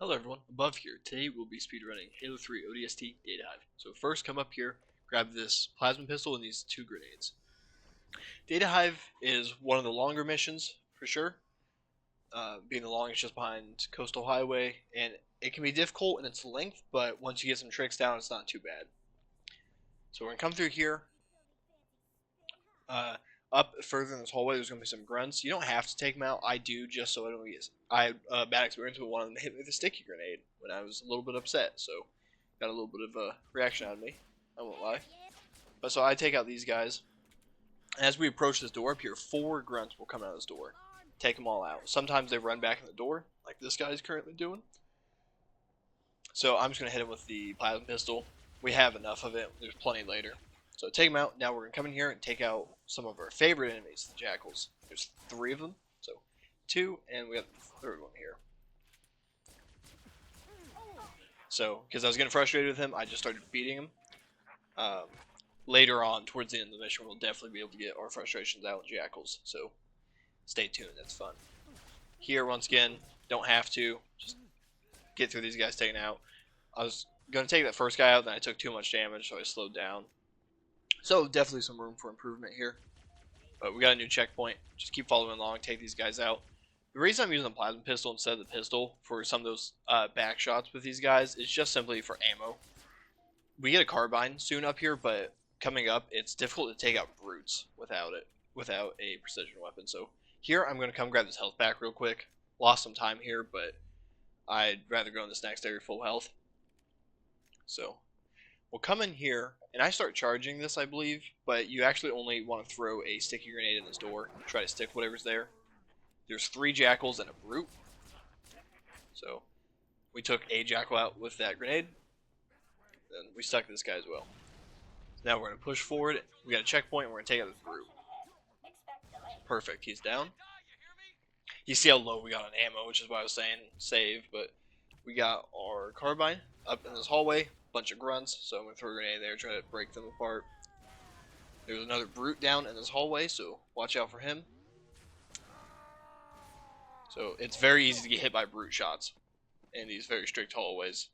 Hello everyone, above here. Today we'll be speedrunning Halo 3 ODST Data Hive. So first come up here, grab this plasma pistol and these two grenades. Data Hive is one of the longer missions, for sure. Being the longest just behind Coastal Highway, and it can be difficult in its length, but once you get some tricks down, it's not too bad. So we're going to come through here. Up further in this hallway, there's going to be some grunts. You don't have to take them out. I do, just so I don't get. I had a bad experience with one of them hit me with a sticky grenade when I was a little bit upset, so got a little bit of a reaction out of me. I won't lie. But so I take out these guys. As we approach this door up here, 4 grunts will come out of this door. Take them all out. Sometimes they run back in the door, like this guy is currently doing. So I'm just going to hit him with the plasma pistol. We have enough of it. There's plenty later. So take them out. Now we're going to come in here and take out some of our favorite enemies, the jackals. There's 3 of them. So 2, and we have the 3rd one here. So, because I was getting frustrated with him, I just started beating him. Later on, towards the end of the mission, we'll definitely be able to get our frustrations out with jackals. So stay tuned. That's fun. Here, once again, don't have to. Just get through these guys taken out. I was going to take that first guy out, then I took too much damage, so I slowed down. So definitely some room for improvement here. But we got a new checkpoint. Just keep following along, take these guys out. The reason I'm using the plasma pistol instead of the pistol for some of those back shots with these guys is just simply for ammo. We get a carbine soon up here, but coming up, it's difficult to take out brutes without a precision weapon. So here, I'm going to come grab this health back real quick. Lost some time here, but I'd rather go in this next area full health. So we'll come in here, and I start charging this, I believe, but you actually only want to throw a sticky grenade in this door. Try to stick whatever's there. There's 3 jackals and a brute. So we took a jackal out with that grenade. Then we stuck this guy as well. Now we're going to push forward. We got a checkpoint, and we're going to take out the brute. Perfect, he's down. You see how low we got on ammo, which is why I was saying save, but we got our carbine up in this hallway. Bunch of grunts, so I'm going to throw a grenade there, try to break them apart. There's another brute down in this hallway, so watch out for him. So it's very easy to get hit by brute shots in these very strict hallways.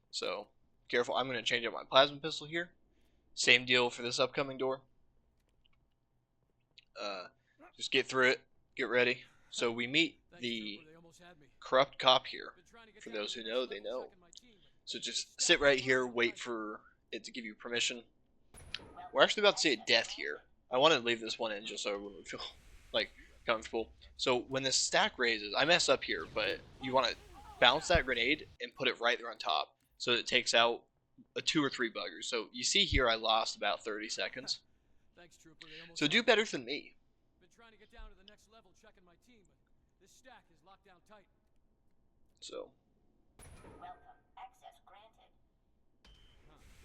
So careful. I'm going to change out my plasma pistol here. Same deal for this upcoming door. Just get through it. Get ready. So we meet the corrupt cop here. For those who know, they know. So just sit right here, wait for it to give you permission. We're actually about to see a death here. I want to leave this one in just so everyone would feel like comfortable. So when this stack raises, I mess up here, but you want to bounce that grenade and put it right there on top so that it takes out a 2 or 3 buggers. So you see here I lost about 30 seconds. So do better than me. So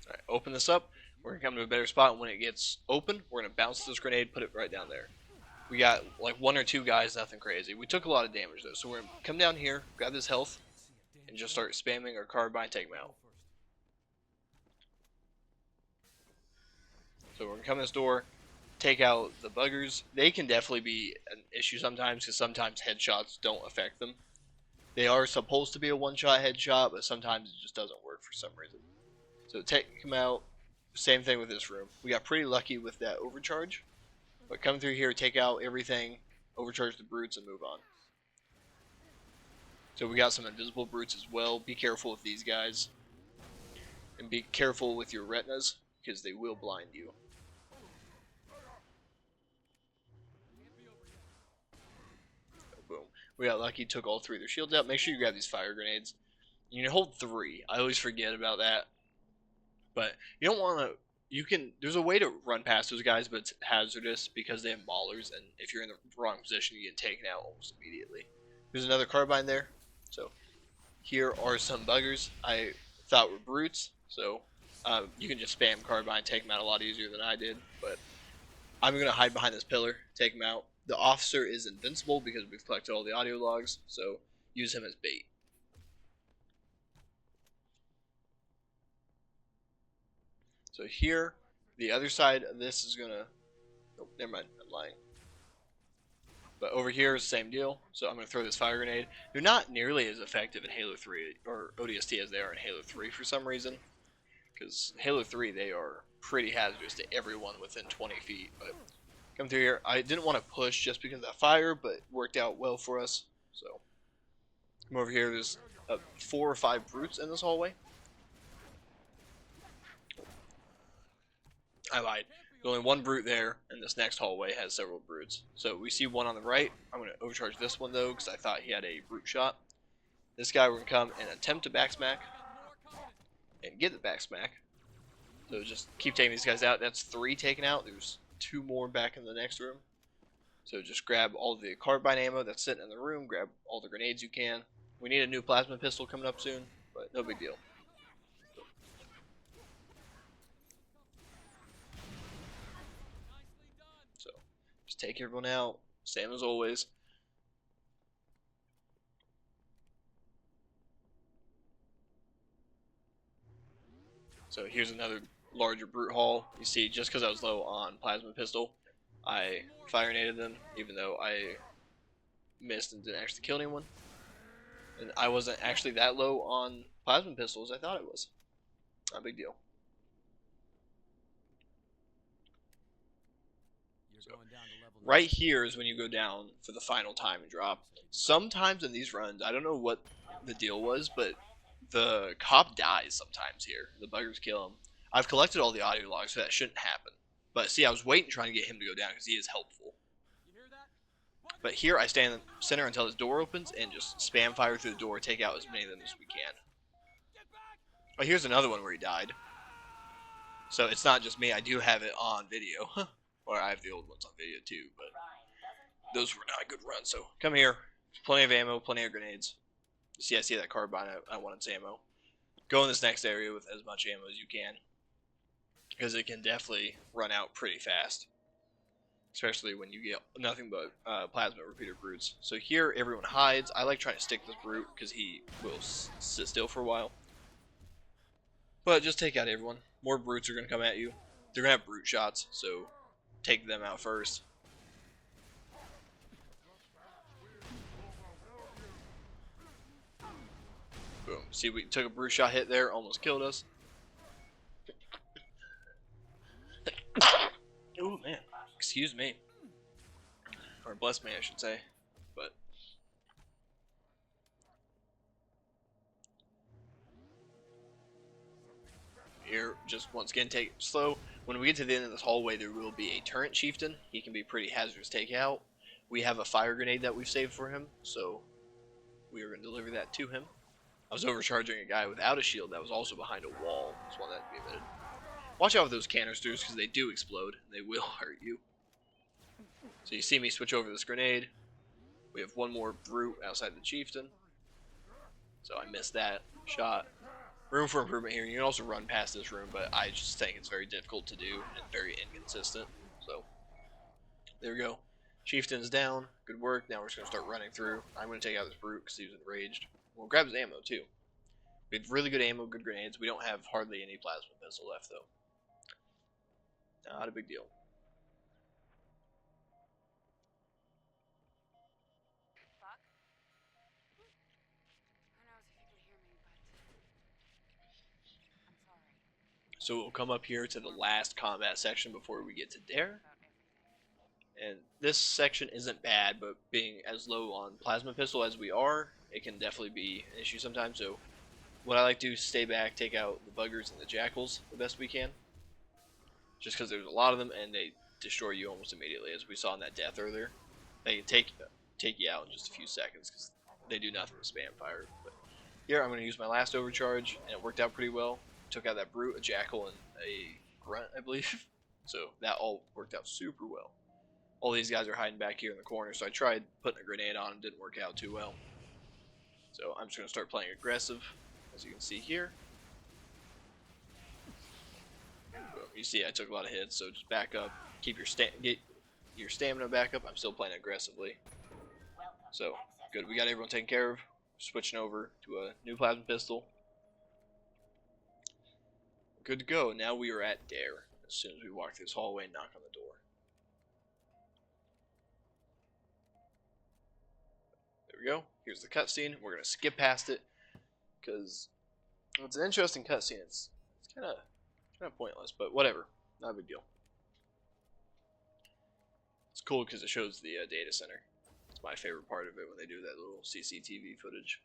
alright, open this up. We're going to come to a better spot, and when it gets open, we're going to bounce this grenade, put it right down there. We got like 1 or 2 guys, nothing crazy. We took a lot of damage though, so we're going to come down here, grab this health, and just start spamming our carbine, take them out. So we're going to come in this door, take out the buggers. They can definitely be an issue sometimes, because sometimes headshots don't affect them. They are supposed to be a one-shot headshot, but sometimes it just doesn't work for some reason. So take them out. Same thing with this room. We got pretty lucky with that overcharge. But come through here, take out everything, overcharge the brutes, and move on. So we got some invisible brutes as well. Be careful with these guys. And be careful with your retinas, because they will blind you. Boom. We got lucky, took all 3 of their shields out. Make sure you grab these fire grenades. You can hold 3. I always forget about that. But you don't want to... There's a way to run past those guys, but it's hazardous because they have maulers, and if you're in the wrong position, you get taken out almost immediately. There's another carbine there. So here are some buggers I thought were brutes. So you can just spam carbine, take them out a lot easier than I did. But I'm going to hide behind this pillar, take them out. The officer is invincible because we've collected all the audio logs, so use him as bait. So here, the other side of this is gonna... Oh, never mind, I'm lying. But over here is the same deal. So I'm going to throw this fire grenade. They're not nearly as effective in Halo 3 or ODST as they are in Halo 3 for some reason. Because Halo 3, they are pretty hazardous to everyone within 20 feet. But come through here. I didn't want to push just because of that fire, but it worked out well for us. So come over here. There's 4 or 5 brutes in this hallway. I lied. There's only 1 brute there, and this next hallway has several brutes. So we see one on the right. I'm going to overcharge this one, though, because I thought he had a brute shot. This guy, we're going to come and attempt to backsmack, and get the backsmack. So just keep taking these guys out. That's 3 taken out. There's 2 more back in the next room. So just grab all the carbine ammo that's sitting in the room. Grab all the grenades you can. We need a new plasma pistol coming up soon, but no big deal. So just take everyone out. Same as always. So here's another larger brute haul. You see, just because I was low on plasma pistol, I fire naded them, even though I missed and didn't actually kill anyone. And I wasn't actually that low on plasma pistols I thought it was. Not a big deal. So, right here is when you go down for the final time and drop. Sometimes in these runs, I don't know what the deal was, but the cop dies sometimes here. The buggers kill him. I've collected all the audio logs, so that shouldn't happen. But see, I was waiting trying to get him to go down because he is helpful. But here I stand in the center until his door opens and just spam fire through the door, take out as many of them as we can. Oh, here's another one where he died. So it's not just me, I do have it on video. Or I have the old ones on video too, but those were not good runs. So come here, plenty of ammo, plenty of grenades. See, I see that carbine, I wanted some ammo. Go in this next area with as much ammo as you can, because it can definitely run out pretty fast. Especially when you get nothing but plasma repeater brutes. So here, everyone hides. I like trying to stick this brute because he will sit still for a while. But just take out everyone. More brutes are going to come at you. They're going to have brute shots, so take them out first. Boom. See, we took a brute shot hit there, almost killed us. Oh, man. Excuse me. Or bless me, I should say. But here, just once again, take it slow. When we get to the end of this hallway, there will be a turret chieftain. He can be pretty hazardous to take out. We have a fire grenade that we've saved for him, so we are going to deliver that to him. I was overcharging a guy without a shield that was also behind a wall. Just want that to be admitted. Watch out with those canisters because they do explode. And they will hurt you. So you see me switch over this grenade. We have one more brute outside the chieftain. So I missed that shot. Room for improvement here. You can also run past this room, but I just think it's very difficult to do and very inconsistent. So there we go. Chieftain's down. Good work. Now we're just going to start running through. I'm going to take out this brute because he was enraged. We'll grab his ammo too. We have really good ammo, good grenades. We don't have hardly any plasma pistol left though. Not a big deal. So we'll come up here to the last combat section before we get to Dare. And this section isn't bad, but being as low on plasma pistol as we are, it can definitely be an issue sometimes. So what I like to do is stay back, take out the buggers and the jackals the best we can. Just because there's a lot of them and they destroy you almost immediately, as we saw in that death earlier. They can take you out in just a few seconds because they do nothing with spam fire. But here I'm going to use my last overcharge, and it worked out pretty well. Took out that brute, a jackal, and a grunt, I believe. So that all worked out super well. All these guys are hiding back here in the corner, so I tried putting a grenade on them, didn't work out too well. So I'm just going to start playing aggressive, as you can see here. You see I took a lot of hits, so just back up, keep get your stamina back up. I'm still playing aggressively. So, good, we got everyone taken care of. Switching over to a new plasma pistol. Good to go. Now we are at Dare, as soon as we walk through this hallway and knock on the door. we go. Here's the cutscene. We're gonna skip past it because it's an interesting cutscene. It's kind of pointless, but whatever. Not a big deal. It's cool because it shows the data center. It's my favorite part of it when they do that little CCTV footage.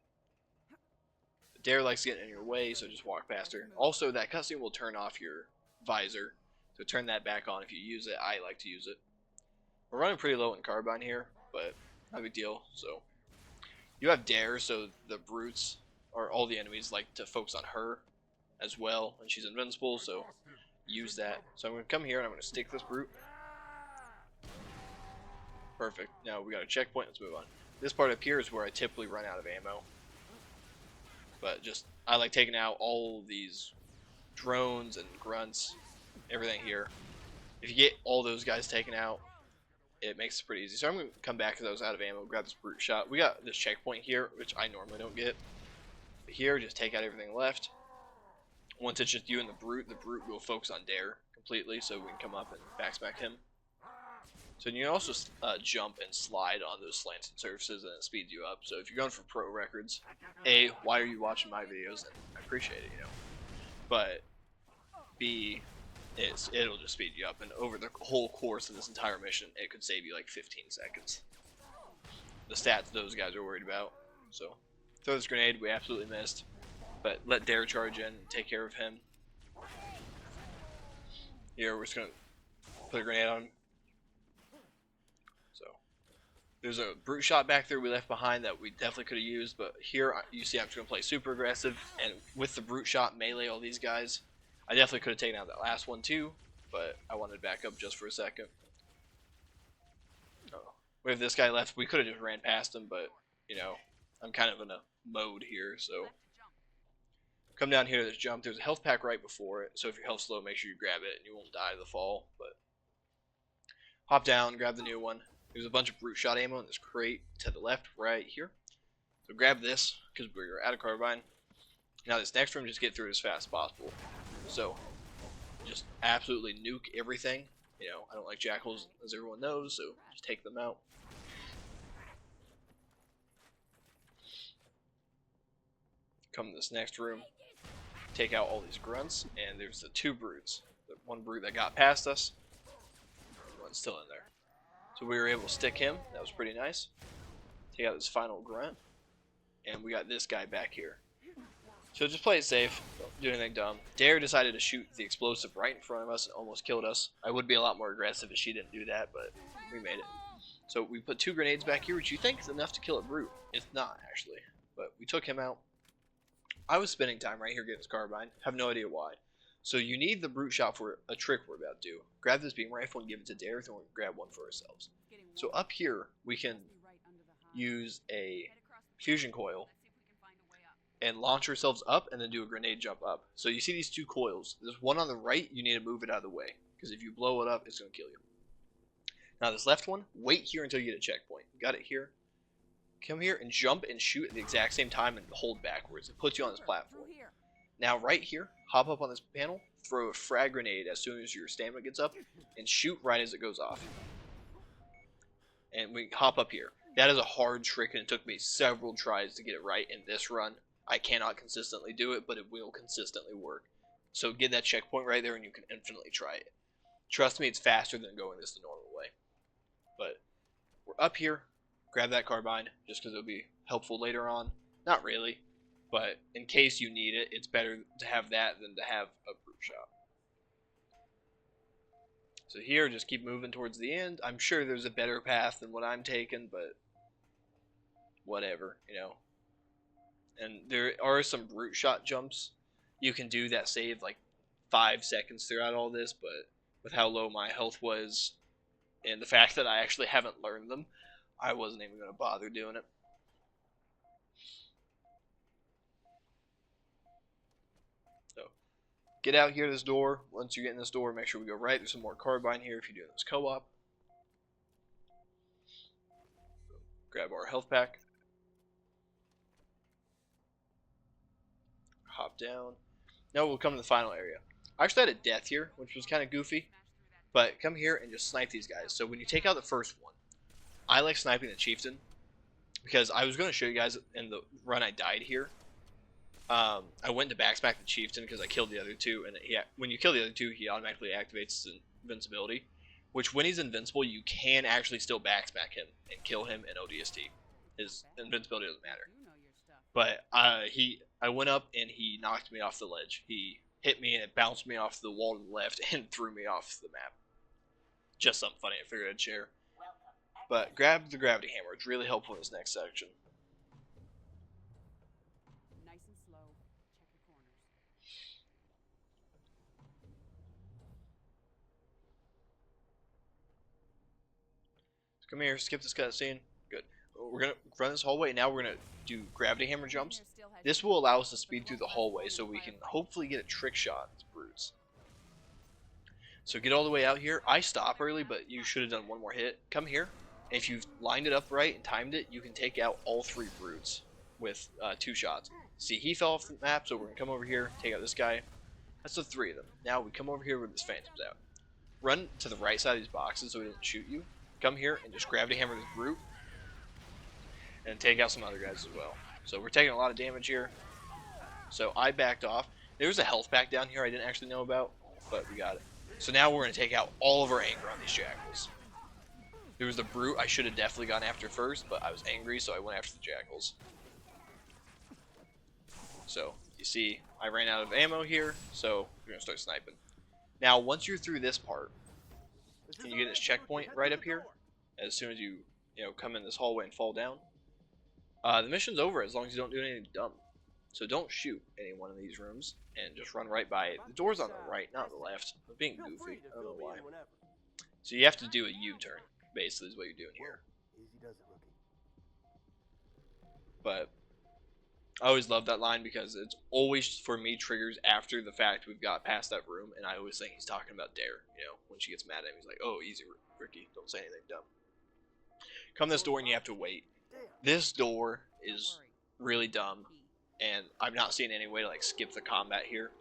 Dare likes getting in your way, so just walk past her. Also, that cutscene will turn off your visor, so turn that back on if you use it. I like to use it. We're running pretty low in carbine here, but not a big deal. So you have Dare, so the brutes or all the enemies like to focus on her as well, and she's invincible, so use that. So I'm going to come here and I'm going to stick this brute. Perfect. Now we got a checkpoint. Let's move on. This part up here is where I typically run out of ammo. But just, I like taking out all these drones and grunts, everything here. If you get all those guys taken out, it makes it pretty easy. So I'm going to come back because I was out of ammo, grab this brute shot. We got this checkpoint here, which I normally don't get. But here, just take out everything left. Once it's just you and the brute will focus on Dare completely, so we can come up and backsmack him. So you can also jump and slide on those slanted surfaces, and it speeds you up. So if you're going for pro records, A, why are you watching my videos? And I appreciate it, you know. But B, it'll just speed you up, and over the whole course of this entire mission, it could save you like 15 seconds. The stats those guys are worried about. So throw this grenade, we absolutely missed. But let Dare charge in and take care of him. Here, we're just going to put a grenade on him. There's a brute shot back there we left behind that we definitely could have used, but here you see I'm just going to play super aggressive, and with the brute shot melee all these guys. I definitely could have taken out that last one too, but I wanted to back up just for a second. Oh, we have this guy left. We could have just ran past him, but you know, I'm kind of in a mode here, so come down here to this jump. There's a health pack right before it, so if your health's low, make sure you grab it and you won't die to the fall. But hop down, grab the new one. There's a bunch of brute shot ammo in this crate to the left, right here. So grab this, because we're out of carbine. Now this next room, just get through it as fast as possible. So, just absolutely nuke everything. You know, I don't like jackals, as everyone knows, so just take them out. Come to this next room, take out all these grunts, and there's the two brutes. The one brute that got past us, the one's still in there. So we were able to stick him. That was pretty nice. Take out this final grunt. And we got this guy back here. So just play it safe. Don't do anything dumb. Dare decided to shoot the explosive right in front of us and almost killed us. I would be a lot more aggressive if she didn't do that, but we made it. So we put 2 grenades back here, which you think is enough to kill a brute. It's not, actually. But we took him out. I was spending time right here getting his carbine. Have no idea why. So you need the brute shot for a trick we're about to do. Grab this beam rifle and give it to Dare, then we'll grab one for ourselves. So up here, we can use a fusion coil and launch ourselves up and then do a grenade jump up. So you see these 2 coils. There's one on the right, you need to move it out of the way, because if you blow it up, it's going to kill you. Now this left one, wait here until you get a checkpoint. Got it here. Come here and jump and shoot at the exact same time and hold backwards. It puts you on this platform. Now right here, hop up on this panel, throw a frag grenade as soon as your stamina gets up, and shoot right as it goes off. And we hop up here. That is a hard trick, and it took me several tries to get it right in this run. I cannot consistently do it, but it will consistently work. So get that checkpoint right there, and you can infinitely try it. Trust me, it's faster than going this the normal way. But we're up here. Grab that carbine, just because it'll be helpful later on. Not really. But in case you need it, it's better to have that than to have a brute shot. So here, just keep moving towards the end. I'm sure there's a better path than what I'm taking, but whatever, you know. And there are some brute shot jumps you can do that save like 5 seconds throughout all this, but with how low my health was and the fact that I actually haven't learned them, I wasn't even going to bother doing it. Get out here to this door. Once you get in this door, make sure we go right. There's some more carbine here if you're doing this co-op. Grab our health pack. Hop down. Now we'll come to the final area. I actually had a death here, which was kind of goofy. But come here and just snipe these guys. So when you take out the first one, I like sniping the chieftain. because I was going to show you guys in the run I died here. I went to backsmack the chieftain because I killed the other two, and when you kill the other two, he automatically activates his invincibility. Which, when he's invincible, you can actually still backsmack him and kill him in ODST. His invincibility doesn't matter. But I went up and he knocked me off the ledge. He hit me and it bounced me off the wall to the left and threw me off the map. Just something funny I figured I'd share. But grab the gravity hammer. It's really helpful in this next section. Nice and slow. Check your corners. Come here, skip this cutscene. Good. We're gonna run this hallway. Now we're gonna do gravity hammer jumps. This will allow us to speed through the hallway, so we can hopefully get a trick shot at brutes. So get all the way out here. I stop early, but you should have done one more hit. Come here. If you've lined it up right and timed it, you can take out all 3 brutes with 2 shots. See, he fell off the map, so we're going to come over here, take out this guy. That's the 3 of them. Now we come over here where this phantom's out. Run to the right side of these boxes so he doesn't shoot you. Come here and just gravity hammer this brute. And take out some other guys as well. So we're taking a lot of damage here. So I backed off. There's a health pack down here I didn't actually know about, but we got it. So now we're going to take out all of our anger on these jackals. There was the brute I should have definitely gone after first, but I was angry, so I went after the jackals. So, you see, I ran out of ammo here, so we're going to start sniping. Now, once you're through this part, and you get this checkpoint right up here, as soon as you come in this hallway and fall down, the mission's over as long as you don't do anything dumb. So don't shoot any one of these rooms, and just run right by it. The door's on the right, not the left. I'm being goofy, I don't know why. So you have to do a U-turn, basically, is what you're doing here. But I always love that line because it's always, for me, triggers after the fact we've got past that room, and I always think he's talking about Dare. When she gets mad at him, he's like, "Oh, easy, Ricky, don't say anything dumb." Come this door and you have to wait. This door is really dumb, and I'm not seeing any way to skip the combat here.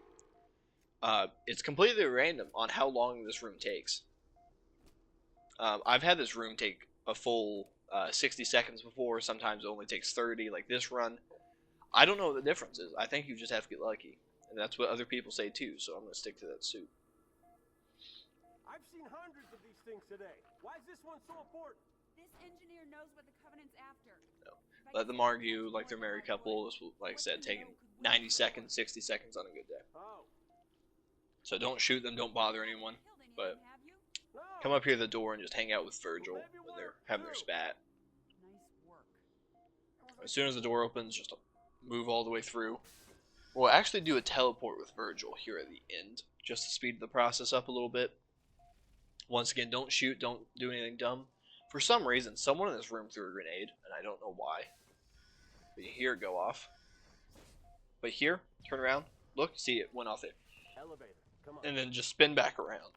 It's completely random on how long this room takes. I've had this room take a full 60 seconds before. Sometimes it only takes 30, like this run. I don't know what the difference is. I think you just have to get lucky. And that's what other people say too, so I'm going to stick to that suit. I've seen hundreds of these things today. Why is this one so important? This engineer knows what the Covenant's after. No. Let them argue like they're a married couple. This will, like I said, take 90 seconds, 60 seconds on a good day. So don't shoot them, don't bother anyone. But come up here to the door and just hang out with Virgil when they're having their spat. As soon as the door opens, just move all the way through. We'll actually do a teleport with Virgil here at the end, just to speed the process up a little bit. Once again, don't shoot, don't do anything dumb. For some reason, someone in this room threw a grenade, and I don't know why. But you hear it go off. But here, turn around, look, see it went off it. And then just spin back around.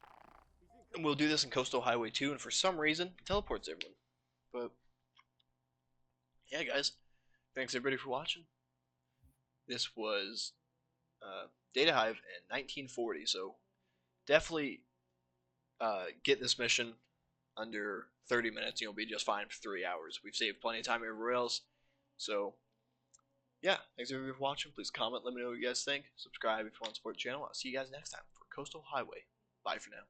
And we'll do this in Coastal Highway 2, and for some reason, it teleports everyone. But, yeah guys, thanks everybody for watching. This was Data Hive in 1940, so definitely get this mission under 30 minutes. You'll be just fine for 3 hours. We've saved plenty of time everywhere else. So, yeah, thanks everybody for watching. Please comment, let me know what you guys think. Subscribe if you want to support the channel. I'll see you guys next time for Coastal Highway. Bye for now.